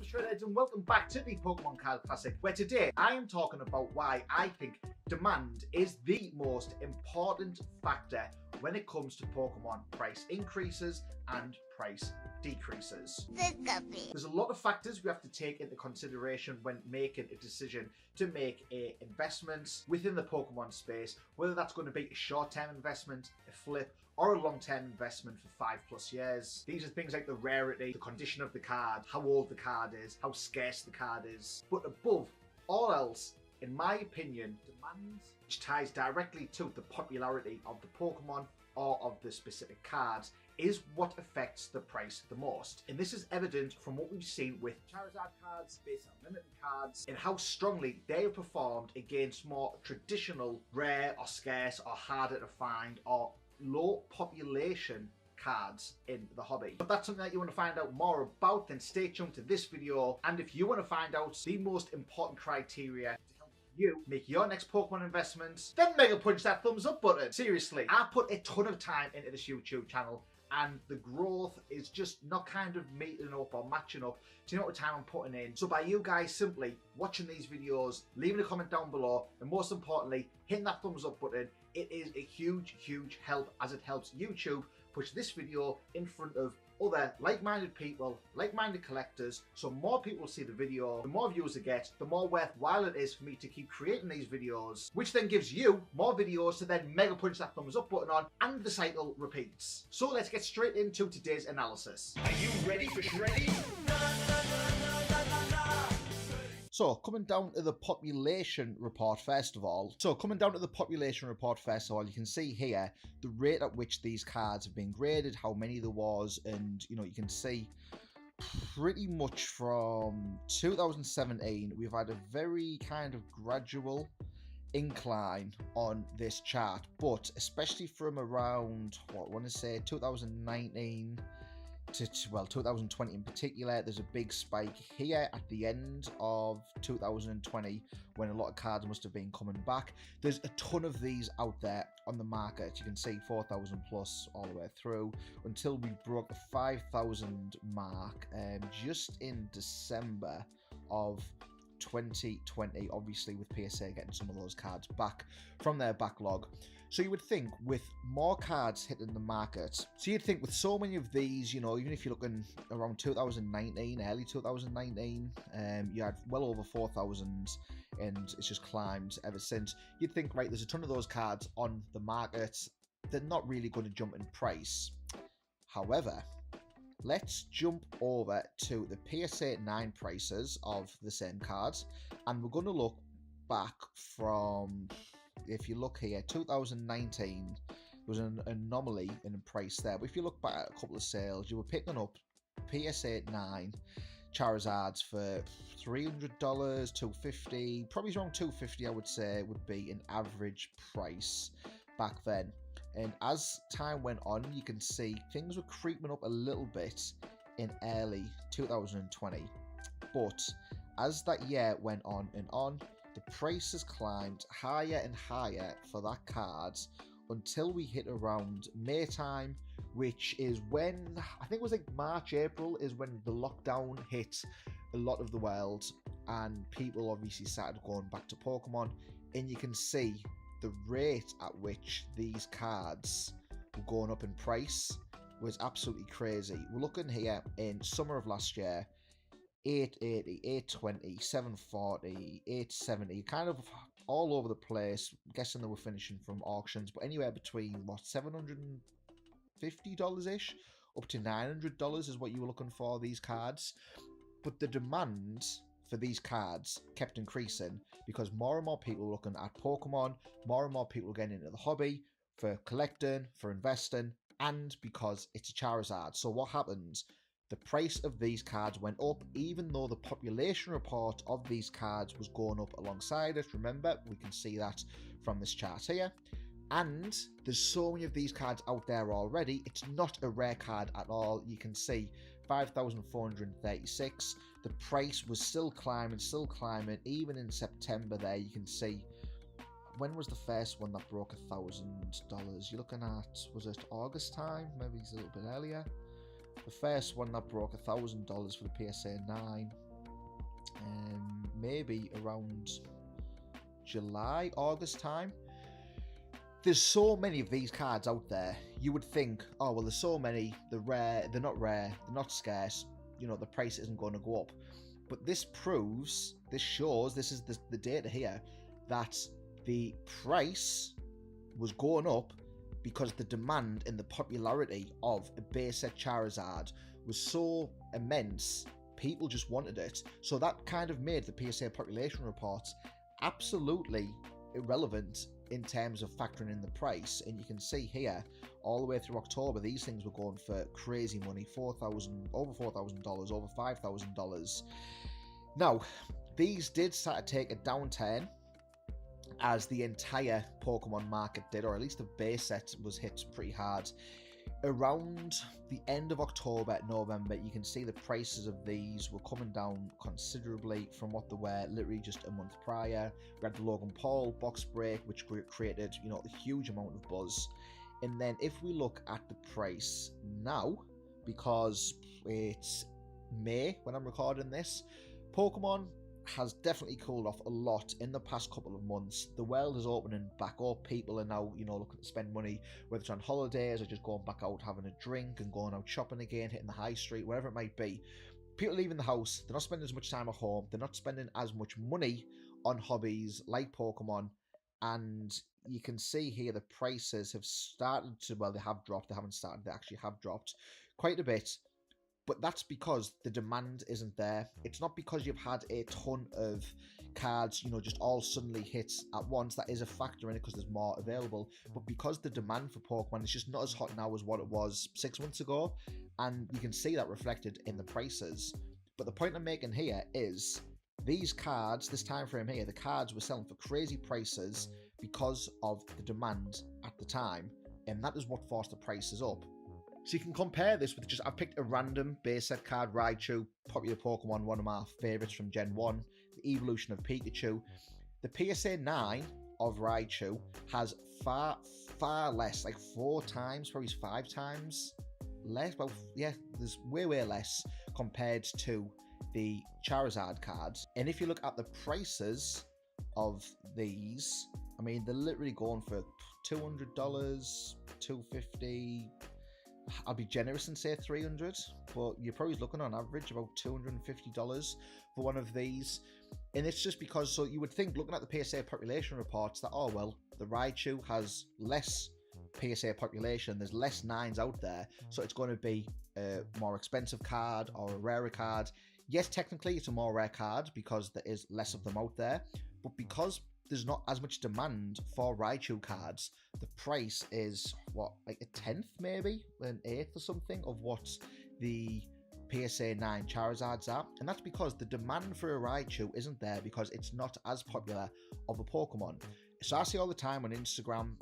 Shredheads, and welcome back to the Pokemon Card Classic, where today I am talking about why I think demand is the most important factor when it comes to Pokemon price increases and price decreases. There's a lot of factors we have to take into consideration when making a decision to make an investment within the Pokemon space, whether that's going to be a short-term investment, a flip, or a long-term investment for 5+ years. These are things like the rarity, the condition of the card, how old the card is, how scarce the card is. But above all else, in my opinion, demand, which ties directly to the popularity of the Pokemon or of the specific cards, is what affects the price the most. And this is evident from what we've seen with Charizard cards, based on limited cards, and how strongly they have performed against more traditional, rare or scarce or harder to find or low population cards in the hobby. But that's something that you want to find out more about, then stay tuned to this video. And if you want to find out the most important criteria to help you make your next Pokemon investments, then mega punch that thumbs up button. Seriously, I put a ton of time into this YouTube channel, and the growth is just not kind of meeting up or matching up to the amount of time I'm putting in. So by you guys simply watching these videos, leaving a comment down below, and most importantly, hitting that thumbs up button, it is a huge help, as it helps YouTube push this video in front of other like-minded people, like-minded collectors, so more people see the video. The more views I get, the more worthwhile it is for me to keep creating these videos, which then gives you more videos to then mega punch that thumbs up button on, and the cycle repeats. So let's get straight into today's analysis. Are you ready for shredding? So, coming down to the population report first of all. You can see here the rate at which these cards have been graded, how many there was, and you can see pretty much from 2017 we've had a very kind of gradual incline on this chart, but especially from around, what I want to say, 2019 to 2020 in particular, there's a big spike here at the end of 2020 when a lot of cards must have been coming back. There's a ton of these out there on the market. You can see 4,000 plus all the way through until we broke the 5,000 mark just in December of 2020, obviously with PSA getting some of those cards back from their backlog. So you would think with more cards hitting the market, so you'd think with so many of these, even if you're looking around 2019, early 2019, you had well over 4,000 and it's just climbed ever since. You'd think, right, there's a ton of those cards on the market, they're not really going to jump in price. However, let's jump over to the PSA 9 prices of the same cards, and we're going to look back from, if you look here, 2019 was an anomaly in price there, but if you look back at a couple of sales, you were picking up PSA 9 Charizards for $300, $250, probably around $250 I would say would be an average price back then. And as time went on, you can see things were creeping up a little bit in early 2020. But as that year went on and on, the prices climbed higher and higher for that card until we hit around May time, which is when, I think it was like March, April, is when the lockdown hit a lot of the world and people obviously started going back to Pokemon. And you can see the rate at which these cards were going up in price was absolutely crazy. We're looking here in summer of last year, 880, 820, 740, 870, kind of all over the place. I'm guessing they were finishing from auctions, but anywhere between what, $750-ish up to $900 is what you were looking for these cards. But the demand for these cards kept increasing because more and more people were looking at Pokemon, more and more people were getting into the hobby for collecting, for investing, and because it's a Charizard. So what happens? The price of these cards went up, even though the population report of these cards was going up alongside it. Remember, we can see that from this chart here. And there's so many of these cards out there already. It's not a rare card at all. You can see 5,436. The price was still climbing, even in September there. You can see, when was the first one that broke $1,000? You're looking at, was it August time? Maybe it's a little bit earlier. The first one that broke $1,000 for the PSA 9 maybe around July, August time. There's so many of these cards out there. You would think, oh, well, there's so many, they're rare, they're not scarce, you know, the price isn't going to go up. But this shows, this is the data here, that the price was going up because the demand and the popularity of a base set Charizard was so immense, people just wanted it. So that kind of made the PSA population reports absolutely irrelevant in terms of factoring in the price. And you can see here, all the way through October, these things were going for crazy money, over $4,000, over $5,000. Now, these did start to take a downturn as the entire Pokemon market did, or at least the base set was hit pretty hard. Around the end of October, November, you can see the prices of these were coming down considerably from what they were literally just a month prior. We had the Logan Paul box break, which created, you know, a huge amount of buzz. And then if we look at the price now, because it's May when I'm recording this, Pokemon has definitely cooled off a lot in the past couple of months. The world is opening back up. People are now, you know, looking to spend money, whether it's on holidays or just going back out having a drink and going out shopping again, hitting the high street, wherever it might be. People leaving the house, they're not spending as much time at home, they're not spending as much money on hobbies like Pokemon, and you can see here the prices have started to, well, they have dropped, they haven't started, they actually have dropped quite a bit. But that's because the demand isn't there. It's not because you've had a ton of cards, you know, just all suddenly hit at once. That is a factor in it because there's more available. But because the demand for Pokemon is just not as hot now as what it was 6 months ago. And you can see that reflected in the prices. But the point I'm making here is these cards, this time frame here, the cards were selling for crazy prices because of the demand at the time. And that is what forced the prices up. So you can compare this with just, I've picked a random base set card, Raichu, popular Pokemon, one of my favourites from Gen 1, the evolution of Pikachu. The PSA 9 of Raichu has far less, like 4 times, probably 5 times less, well, yeah, there's way less compared to the Charizard cards. And if you look at the prices of these, I mean, they're literally going for $200, $250, I'll be generous and say 300, but you're probably looking on average about $250 for one of these. And it's just because, so you would think, looking at the PSA population reports, that, oh, well, the Raichu has less PSA population, there's less 9s out there, so it's going to be a more expensive card or a rarer card. Yes, technically it's a more rare card because there is less of them out there, but because there's not as much demand for Raichu cards, the price is, what, like a 10th maybe? An 8th or something of what the PSA 9 Charizards are. And that's because the demand for a Raichu isn't there because it's not as popular of a Pokemon. So I see all the time on Instagram,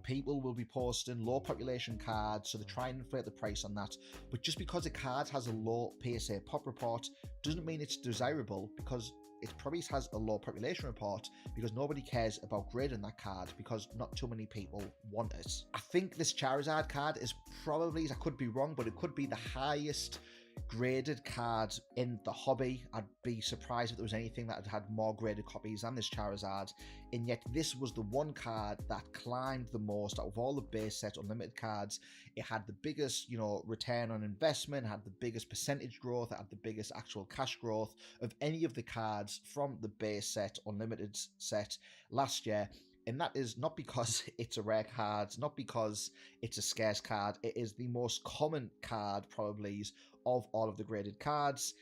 people will be posting low population cards, so they try and inflate the price on that. But just because a card has a low PSA pop report doesn't mean it's desirable, because it probably has a low population report because nobody cares about grading that card because not too many people want it. I think this Charizard card is probably, I could be wrong, but it could be the highest graded card in the hobby. I'd be surprised if there was anything that had more graded copies than this Charizard, and yet this was the one card that climbed the most out of all the base set unlimited cards. It had the biggest, you know, return on investment, had the biggest percentage growth, it had the biggest actual cash growth of any of the cards from the base set unlimited set last year. And that is not because it's a rare card, not because it's a scarce card. It is the most common card, probably, of all of the graded cards.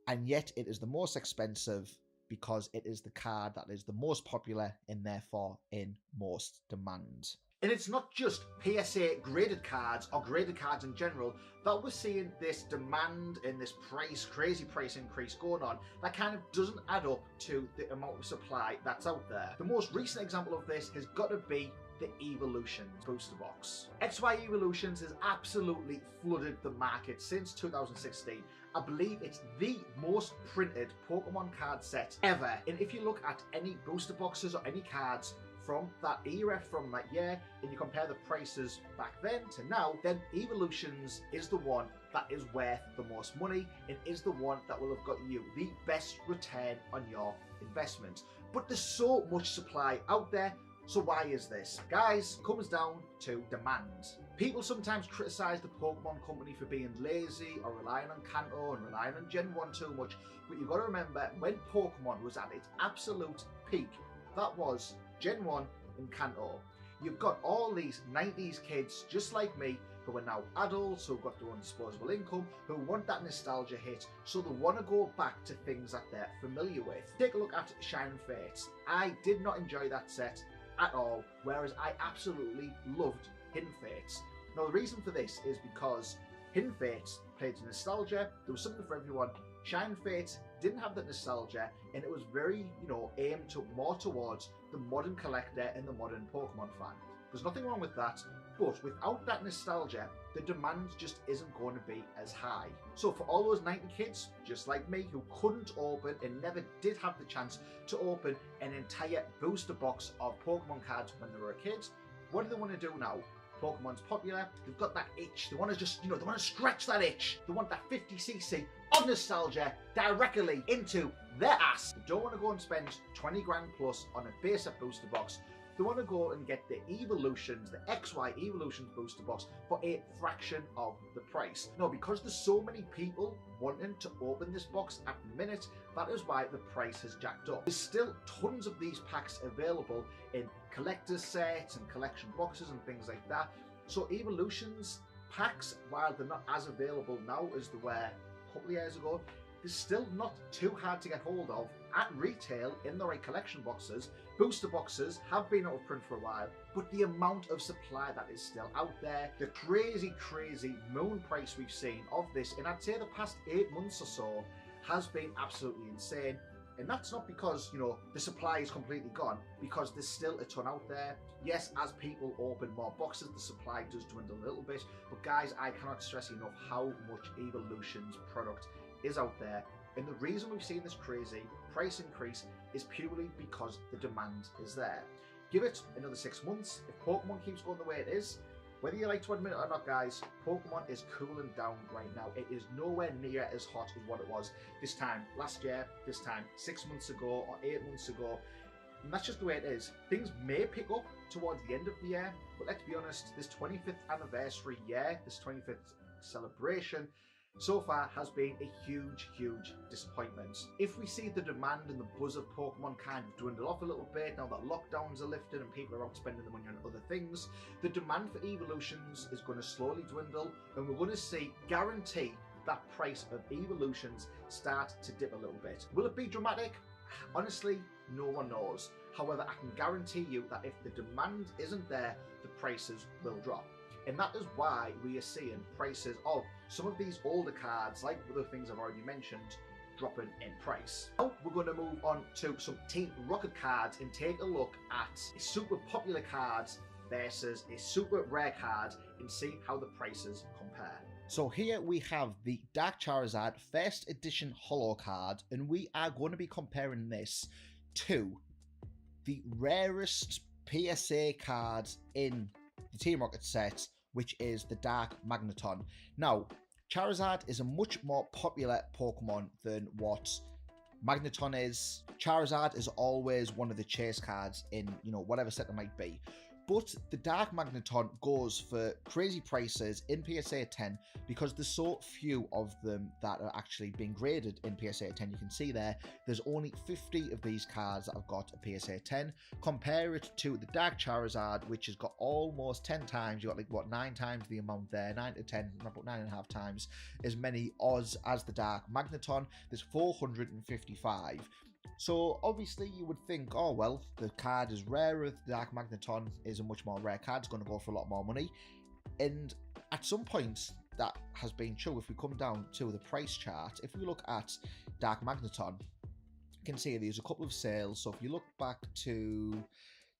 And yet it is the most expensive because it is the card that is the most popular and therefore in most demand. And it's not just PSA graded cards or graded cards in general that we're seeing this demand and this crazy price increase going on that kind of doesn't add up to the amount of supply that's out there. The most recent example of this has got to be the Evolutions booster box. XY Evolutions has absolutely flooded the market since 2016. I believe it's the most printed Pokemon card set ever. And if you look at any booster boxes or any cards from that era, from that year, and you compare the prices back then to now, then Evolutions is the one that is worth the most money and is the one that will have got you the best return on your investment. But there's so much supply out there, so why is this? Guys, it comes down to demand. People sometimes criticise the Pokemon company for being lazy or relying on Kanto and relying on Gen 1 too much, but you've got to remember, when Pokemon was at its absolute peak, that was Gen 1 and Kanto. You've got all these 90s kids just like me who are now adults, who've got their own disposable income, who want that nostalgia hit, so they want to go back to things that they're familiar with. Take a look at Shining Fates. I did not enjoy that set at all, whereas I absolutely loved Hidden Fates. Now the reason for this is because Hidden Fates played to nostalgia, there was something for everyone. Shining Fates didn't have that nostalgia, and it was very, aimed more towards the modern collector and the modern Pokemon fan. There's nothing wrong with that, but without that nostalgia, the demand just isn't going to be as high. So for all those 90 kids, just like me, who couldn't open and never did have the chance to open an entire booster box of Pokemon cards when they were a kid, what do they want to do now? Pokemon's popular, they've got that itch, they want to just, they want to scratch that itch, they want that 50cc of nostalgia directly into their ass. They don't want to go and spend 20 grand plus on a base up booster box. They want to go and get the Evolutions, the XY Evolutions booster box for a fraction of the price. Now, because there's so many people wanting to open this box at the minute, that is why the price has jacked up. There's still tons of these packs available in collector's sets and collection boxes and things like that. So Evolutions packs, while they're not as available now as they were a couple of years ago, they're still not too hard to get hold of at retail in the right collection boxes. Booster boxes have been out of print for a while, but the amount of supply that is still out there, the crazy moon price we've seen of this, and I'd say the past 8 months or so, has been absolutely insane. And that's not because, the supply is completely gone, because there's still a ton out there. Yes, as people open more boxes, the supply does dwindle a little bit, but guys, I cannot stress enough how much Evolutions product is out there. And the reason we've seen this crazy price increase is purely because the demand is there. Give it another 6 months. If Pokemon keeps going the way it is, whether you like to admit it or not, guys, Pokemon is cooling down right now. It is nowhere near as hot as what it was this time last year, this time 6 months ago or 8 months ago. And that's just the way it is. Things may pick up towards the end of the year, but let's be honest, this 25th anniversary year, this 25th celebration, so far has been a huge disappointment. If we see the demand and the buzz of Pokemon kind of dwindle off a little bit now that lockdowns are lifted and people are out spending the money on other things, the demand for Evolutions is going to slowly dwindle, and we're going to see, guarantee, that price of Evolutions start to dip a little bit. Will it be dramatic? Honestly, no one knows. However, I can guarantee you that if the demand isn't there, the prices will drop. And that is why we are seeing prices of some of these older cards, like other things I've already mentioned, dropping in price. Now we're going to move on to some Team Rocket cards and take a look at a super popular card versus a super rare card and see how the prices compare. So here we have the Dark Charizard First Edition Holo card, and we are going to be comparing this to the rarest PSA card in the Team Rocket set, which is the Dark Magneton. Now, Charizard is a much more popular Pokemon than what Magneton is. Charizard is always one of the chase cards in, whatever set it might be. But the Dark Magneton goes for crazy prices in PSA 10 because there's so few of them that are actually being graded in PSA 10. You can see there's only 50 of these cards that have got a PSA 10. Compare it to the Dark Charizard, which has got almost 10 times. You've got 9 times the amount there, 9 to 10, about 9.5 times as many odds as the Dark Magneton. There's 455. So obviously you would think, oh well, the card is rarer, the Dark Magneton is a much more rare card, it's going to go for a lot more money. And at some point that has been true. If we come down to the price chart, if we look at Dark Magneton, you can see there's a couple of sales. So if you look back to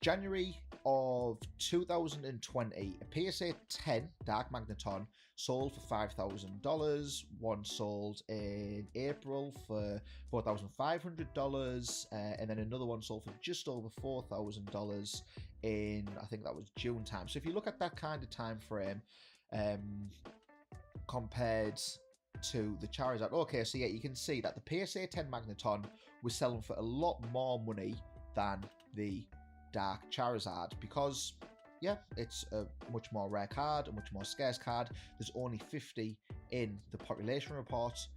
January of 2020, a PSA 10 Dark Magneton sold for $5,000. One sold in April for $4,500, and then another one sold for just over $4,000 in, I think that was June time. So if you look at that kind of time frame, compared to the Charizard. Okay, so yeah, you can see that the PSA 10 Magneton was selling for a lot more money than the Dark Charizard because, yeah, it's a much more rare card, a much more scarce card. There's only 50 in the population reports.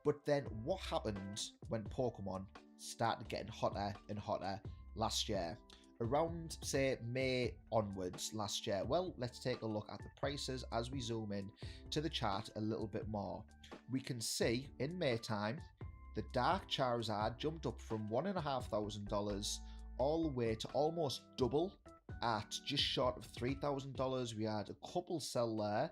But then what happened when Pokemon started getting hotter and hotter last year? Around, say, May onwards last year. Well, let's take a look at the prices as we zoom in to the chart a little bit more. We can see in May time, the Dark Charizard jumped up from $1,500 all the way to almost double at just short of $3,000. We had a couple sell there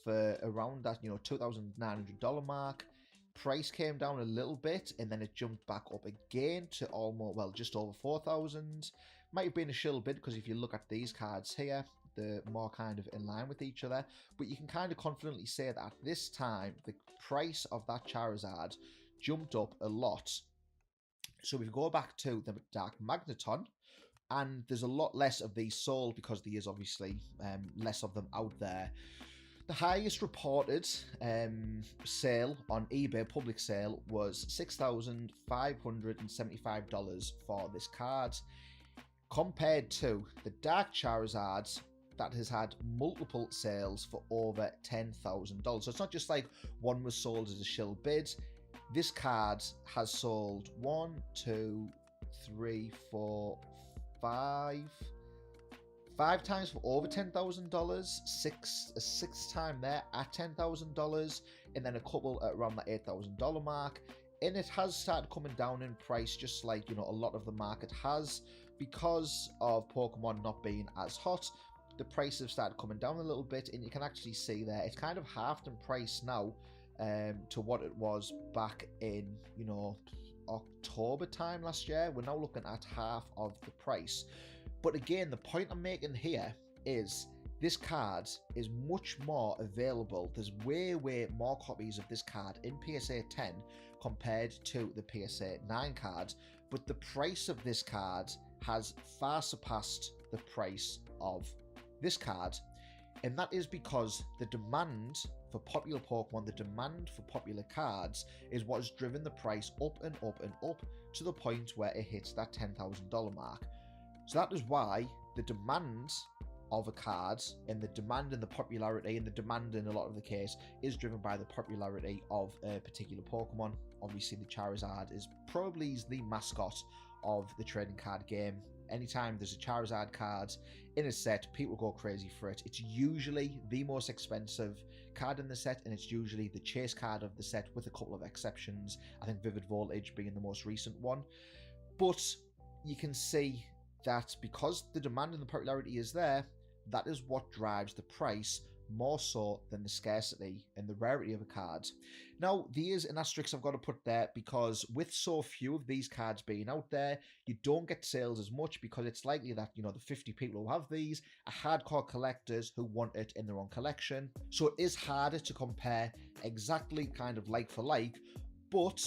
for around that, $2,900 mark. Price came down a little bit and then it jumped back up again to almost, well, just over 4,000. Might have been a shill bit because if you look at these cards here, they're more kind of in line with each other. But you can kind of confidently say that at this time, the price of that Charizard jumped up a lot. So if we go back to the Dark Magneton, and there's a lot less of these sold because there is obviously less of them out there. The highest reported sale on eBay, public sale, was $6,575 for this card, compared to the Dark Charizard that has had multiple sales for over $10,000. So it's not just like one was sold as a shill bid. This card has sold 1, 2, 3, 4, 5 times for over $10,000, a sixth time there at $10,000, and then a couple at around the $8,000 mark. And it has started coming down in price, just like, a lot of the market has, because of Pokemon not being as hot. The prices have started coming down a little bit, and you can actually see there it's kind of halved in price now to what it was back in, October time last year. We're now looking at half of the price. But again, the point I'm making here is this card is much more available. There's way more copies of this card in PSA 10 compared to the PSA 9 card, but the price of this card has far surpassed the price of this card. And that is because the demand for popular Pokemon, the demand for popular cards, is what has driven the price up and up and up to the point where it hits that $10,000 mark. So that is why the demand of a card and the demand and the popularity and the demand in a lot of the case is driven by the popularity of a particular Pokemon. Obviously the Charizard is probably the mascot of the trading card game. Anytime there's a Charizard card in a set, people go crazy for it. It's usually the most expensive card in the set, and it's usually the chase card of the set with a couple of exceptions. I think Vivid Voltage being the most recent one. But you can see that because the demand and the popularity is there, that is what drives the price more so than the scarcity and the rarity of a card. Now, there is an asterisk I've got to put there, because with so few of these cards being out there, you don't get sales as much, because it's likely that, the 50 people who have these are hardcore collectors who want it in their own collection. So it is harder to compare exactly kind of like for like, but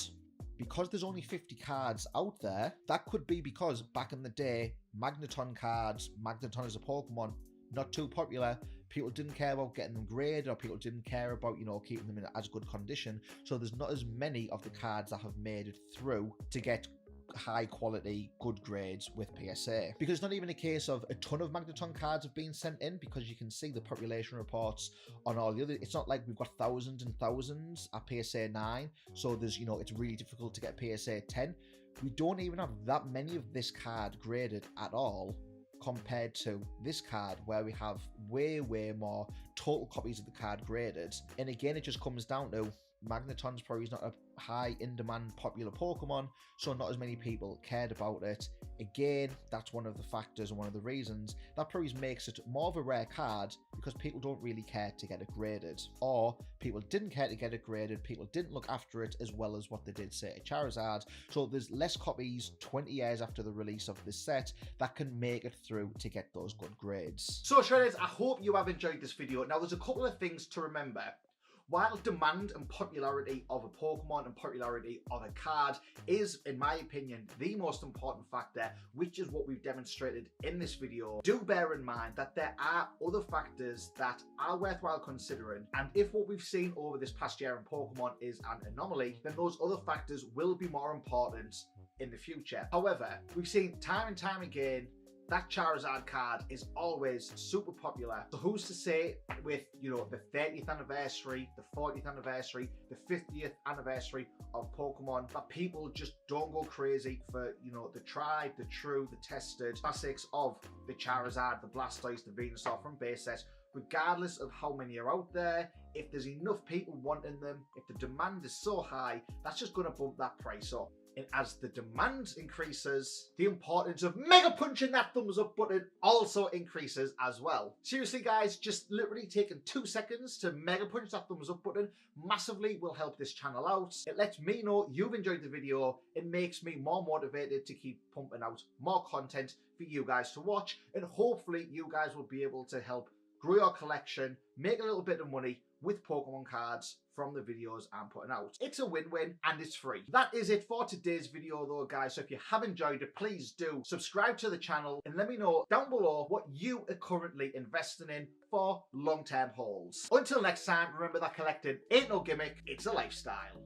because there's only 50 cards out there, that could be because back in the day, Magneton cards, Magneton as a Pokemon, not too popular. People didn't care about getting them graded, or people didn't care about, keeping them in as good condition. So there's not as many of the cards that have made it through to get high quality, good grades with PSA. Because it's not even a case of a ton of Magneton cards have been sent in, because you can see the population reports on all the other. It's not like we've got thousands and thousands at PSA 9. So there's, it's really difficult to get PSA 10. We don't even have that many of this card graded at all, compared to this card where we have way more total copies of the card graded. And again, it just comes down to Magneton's probably not a high in demand popular Pokemon, so not as many people cared about it. Again, that's one of the factors and one of the reasons that probably makes it more of a rare card, because people don't really care to get it graded, or people didn't care to get it graded, people didn't look after it as well as what they did, say, a Charizard. So there's less copies 20 years after the release of this set that can make it through to get those good grades. So Shredders, I hope you have enjoyed this video. Now there's a couple of things to remember. While demand and popularity of a Pokemon and popularity of a card is, in my opinion, the most important factor, which is what we've demonstrated in this video, do bear in mind that there are other factors that are worthwhile considering, and if what we've seen over this past year in Pokemon is an anomaly, then those other factors will be more important in the future. However, we've seen time and time again that Charizard card is always super popular. So who's to say with, the 30th anniversary, the 40th anniversary, the 50th anniversary of Pokemon, that people just don't go crazy for, the tried, the true, the tested classics of the Charizard, the Blastoise, the Venusaur from base set, regardless of how many are out there. If there's enough people wanting them, if the demand is so high, that's just going to bump that price up. And as the demand increases, the importance of mega punching that thumbs up button also increases as well. Seriously guys, just literally taking 2 seconds to mega punch that thumbs up button massively will help this channel out. It lets me know you've enjoyed the video. It makes me more motivated to keep pumping out more content for you guys to watch, and hopefully you guys will be able to help grow your collection, make a little bit of money with Pokemon cards from the videos I'm putting out. It's a win-win and it's free. That is it for today's video though guys, so if you have enjoyed it, please do subscribe to the channel and let me know down below what you are currently investing in for long-term holds. Until next time, remember that collecting ain't no gimmick, it's a lifestyle.